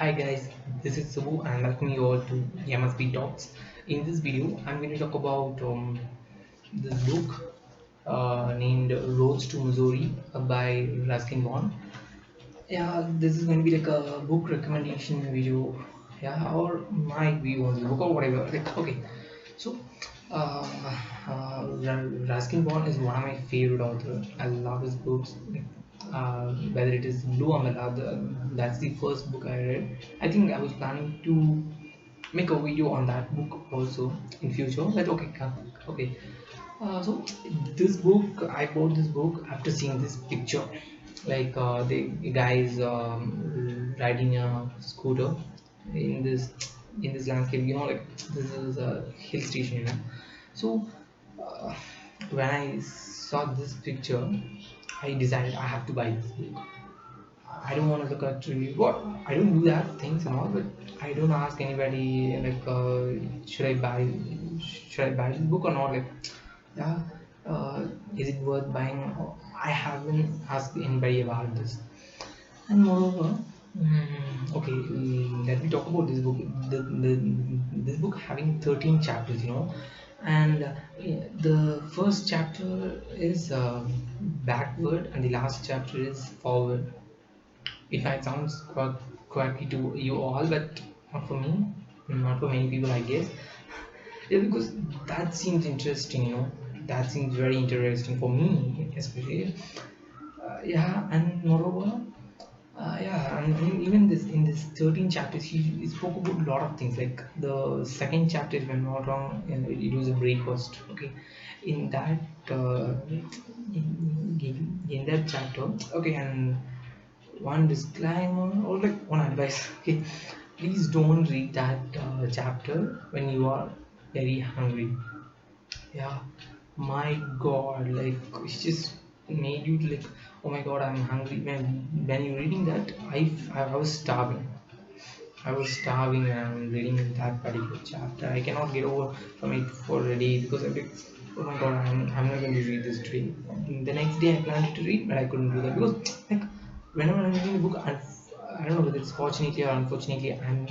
Hi guys, this is Subbu and welcome you all to MSB Talks. In this video, I'm going to talk about this book named Roads to Missouri by Ruskin Bond. Yeah, this is going to be like a book recommendation video, yeah, or my view on the book or whatever. Like, okay, so uh, Ruskin Bond is one of my favorite authors. I love his books. Whether it is Blue Umbrella, that's the first book I read. I think I was planning to make a video on that book also in future. But okay, okay. So this book, I bought this book after seeing this picture. Like the guy is riding a scooter in this landscape. Like this is a hill station. So uh, when I saw this picture, I decided I have to buy this book. I don't want to look at review. What I don't do that things and all, but I don't ask anybody like should I buy this book or not? Like, yeah, is it worth buying? I haven't asked anybody about this. And moreover, okay, let me talk about this book. This book having 13 chapters, and the first chapter is backward, and the last chapter is forward. It might sound quirky to you all, but not for me, not for many people, I guess. Yeah, because that seems interesting, That seems very interesting for me, especially. Yeah, and moreover, yeah, and even this in this 13 chapters, he spoke about a lot of things. Like the second chapter, if I'm not wrong, it was a breakfast. Okay, in that in that chapter, okay, and one disclaimer or like one advice. Okay, please don't read that chapter when you are very hungry. Yeah, my god, like it just made you like, oh my god, I'm hungry. When you're reading that, I was starving. I was starving when I'm reading that particular chapter. I cannot get over from it for a day because I'm like, oh my god, I'm not going to read this today. The next day I planned to read, but I couldn't do that because like whenever I'm reading the book, I don't know whether it's fortunately or unfortunately, I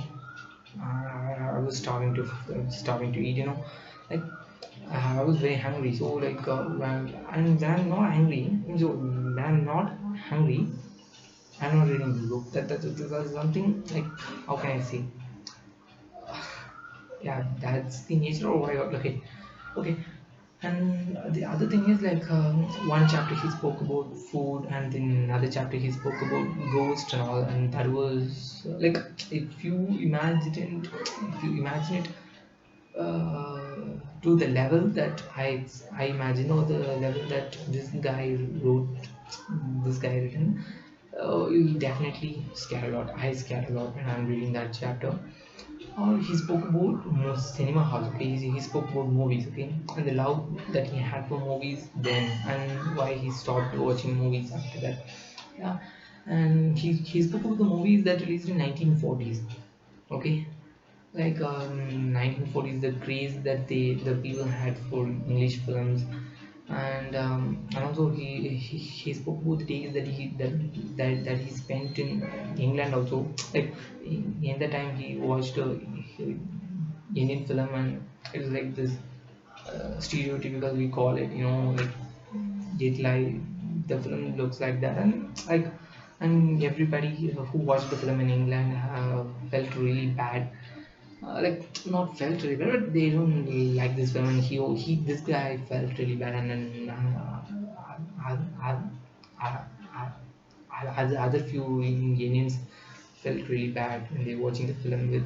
was starving to eat. Like I was very hungry. So like when I'm not hungry, so when I'm not hungry, I'm not reading the book. That's something like, how can I say? Yeah, that's the nature of what I got. Okay, okay. And the other thing is like one chapter he spoke about food, and then another chapter he spoke about ghost and all, and that was like if you imagine it to the level that I imagine, or the level that this guy written, you definitely scare a lot. I scare a lot when I'm reading that chapter. Or he spoke about cinema halls. Okay, he spoke about movies. Okay, and the love that he had for movies then, and why he stopped watching movies after that. Yeah, and he spoke about the movies that released in 1940s. Okay, like 1940s, the craze that the people had for English films, and also he spoke about the days that he spent in England also. Like in the time he watched Indian film, and it was like this stereotypical, we call it, like it like the film looks like that, and everybody who watched the film in England felt really bad, like not felt really bad, but they don't like this film, and this guy felt really bad, and then other few Indians felt really bad when they were watching the film with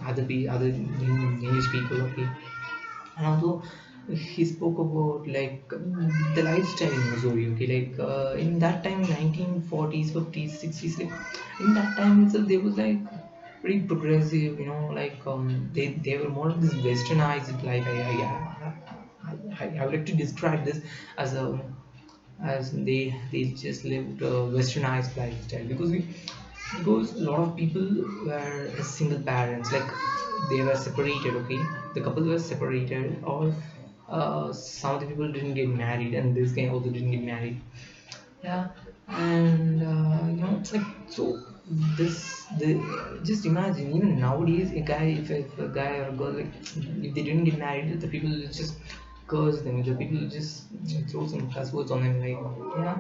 other English people. Okay, and also he spoke about like the lifestyle in Missouri. Okay, like in that time, 1940s, 50s, 60s, like in that time itself, they was like pretty progressive. Like they were more of this westernized. Like I would like to describe this as a as they just lived a westernized lifestyle, because a lot of people were single parents, like they were separated. Okay, the couple were separated, or some of the people didn't get married, and this guy also didn't get married. Yeah, And it's like so. The just imagine even nowadays a guy if a guy or a girl like if they didn't get married, the people will just curse them. The people will just throw some cuss words on them like yeah.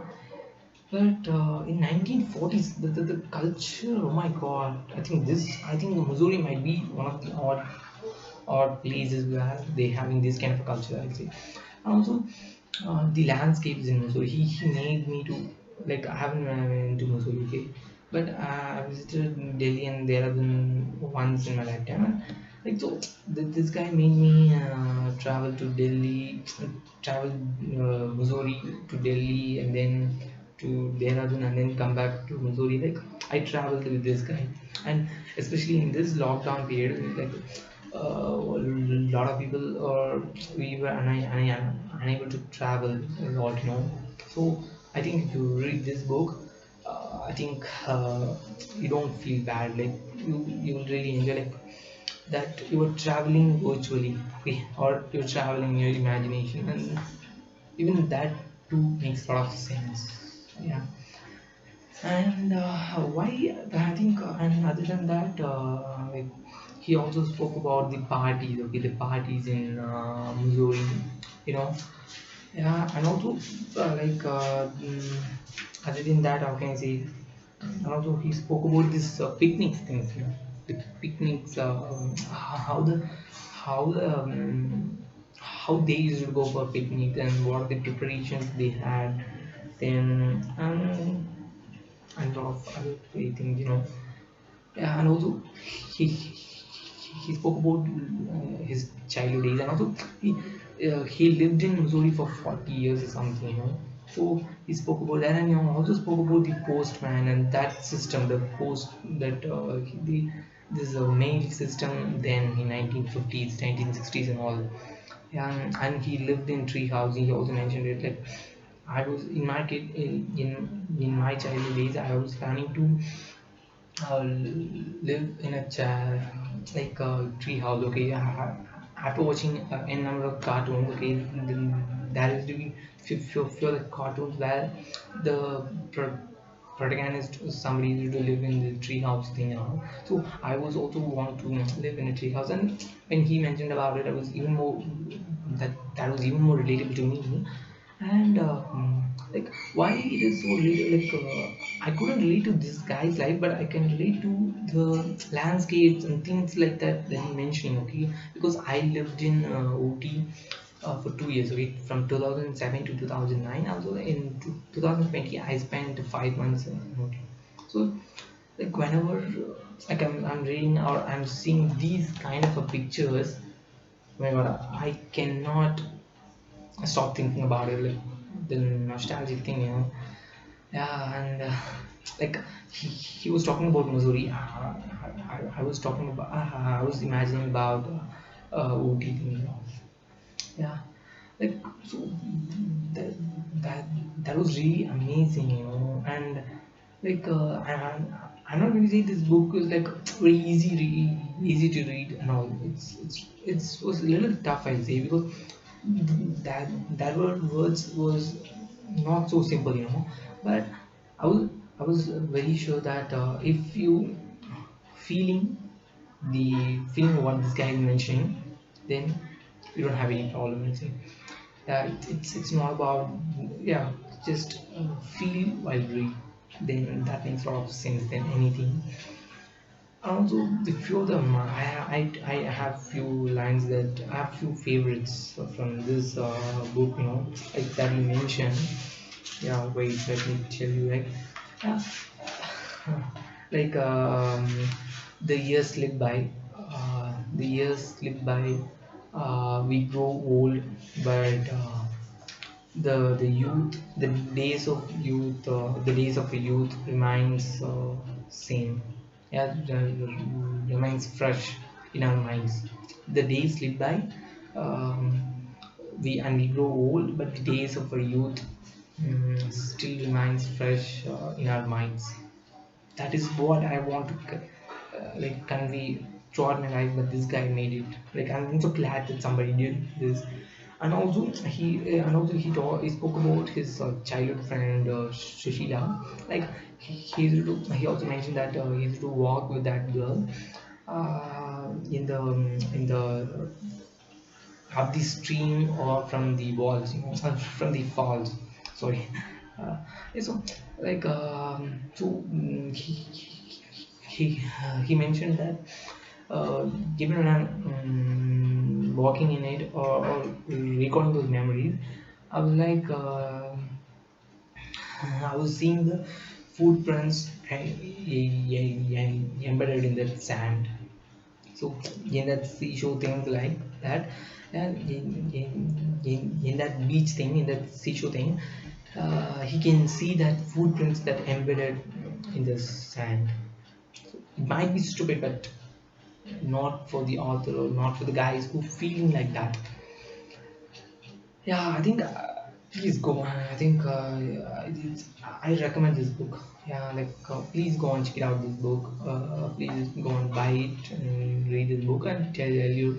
But in 1940s, the culture, oh my god, I think Missouri might be one of the odd places where they having this kind of a culture, I'd say. And also, the landscapes in Missouri, he made me to, like, I haven't been to Missouri, okay? But I visited Delhi and Dehradun once in my lifetime. And, like, so, this guy made me travel to Delhi, travel Missouri to Delhi, and then to Dehradun and then come back to Missouri. Like I traveled with this guy, and especially in this lockdown period, like a lot of people or we were unable to travel a lot, you know. So I think if you read this book, I think you don't feel bad. Like you will really enjoy like that you are traveling virtually, okay, or you're traveling in your imagination, and even that too makes a lot of sense. Yeah. And why I think and other than that like he also spoke about the parties, okay, the parties in Missouri, you know. Yeah. And also other than that, how can I say, and also he spoke about this picnics things, you know, the picnics, how the how the how they used to go for picnic and what are the preparations they had then. And a lot of other great things, you know. Yeah. And also he spoke about his childhood days, and also he lived in Missouri for 40 years or something, you know. So he spoke about that, and also spoke about the postman and that system, the post that this mail system then in 1950s, 1960s, and all. Yeah. And he lived in tree house. He also mentioned it like I was in my kid in my childhood days. I was planning to live in a chair like a tree house. Okay, after watching n number of cartoons, okay, then there is to be few like cartoons where the protagonist somebody used to live in the tree house thing, you know. So I was also want to live in a tree house, and when he mentioned about it, I was even more that was even more relatable to me. And like why it is so like I couldn't relate to this guy's life, but I can relate to the landscapes and things like that he mentioning, okay, because I lived in OT for 2 years, okay, from 2007 to 2009. Also in 2020 I spent 5 months in OT. So like whenever like I'm reading or I'm seeing these kind of pictures, whenever I cannot stop thinking about it, like the nostalgic thing, you know. Yeah. And like he was talking about Missouri. I was talking about I was imagining about OT thing, you know. Yeah. Like so that that that was really amazing, you know. And like I'm not going to say this book is like very easy to read and all. It's was a little tough, I'll say, because that that word words was not so simple, you know. But I was I was very sure that if you feeling the feeling what this guy is mentioning, then you don't have any problem. I'll say that it's not about yeah, just feel while read, then that makes a lot of sense than anything. And also the few of them I have few lines that I have few favorites from this book, you know, like that you mentioned. Yeah, wait, let me tell you, like yeah, like the years slip by, the years slip by, we grow old, but the youth, the days of youth, the days of youth remains same. Yeah, remains fresh in our minds. The days slip by, um, we grow old, but the days of our youth still remains fresh in our minds. That is what I want to like convey throughout my life. But this guy made it. Like I'm so glad that somebody did this. he spoke about his childhood friend Sushila. Like he also mentioned that he used to walk with that girl in the up the stream or from the walls, from the falls. Sorry. Yeah, so like he mentioned that given when I'm walking in it or recalling those memories, I was like I was seeing the footprints embedded in the sand. So in that seashore thing like that, and in that beach thing, in that seashore thing, he can see that footprints that embedded in the sand. It might be stupid, but not for the author or not for the guys who feeling like that. Yeah, I think please go on. I think I recommend this book. Yeah, like please go and check it out. This book. Please go and buy it and read this book and tell your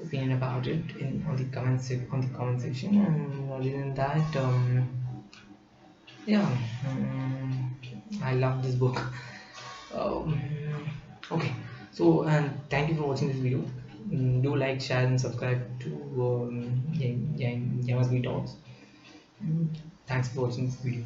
opinion about it in on the comment section. And other than that, yeah, I love this book. Um, okay, so and thank you for watching this video. Do like, share, and subscribe to Yamas Talks. Thanks for watching this video.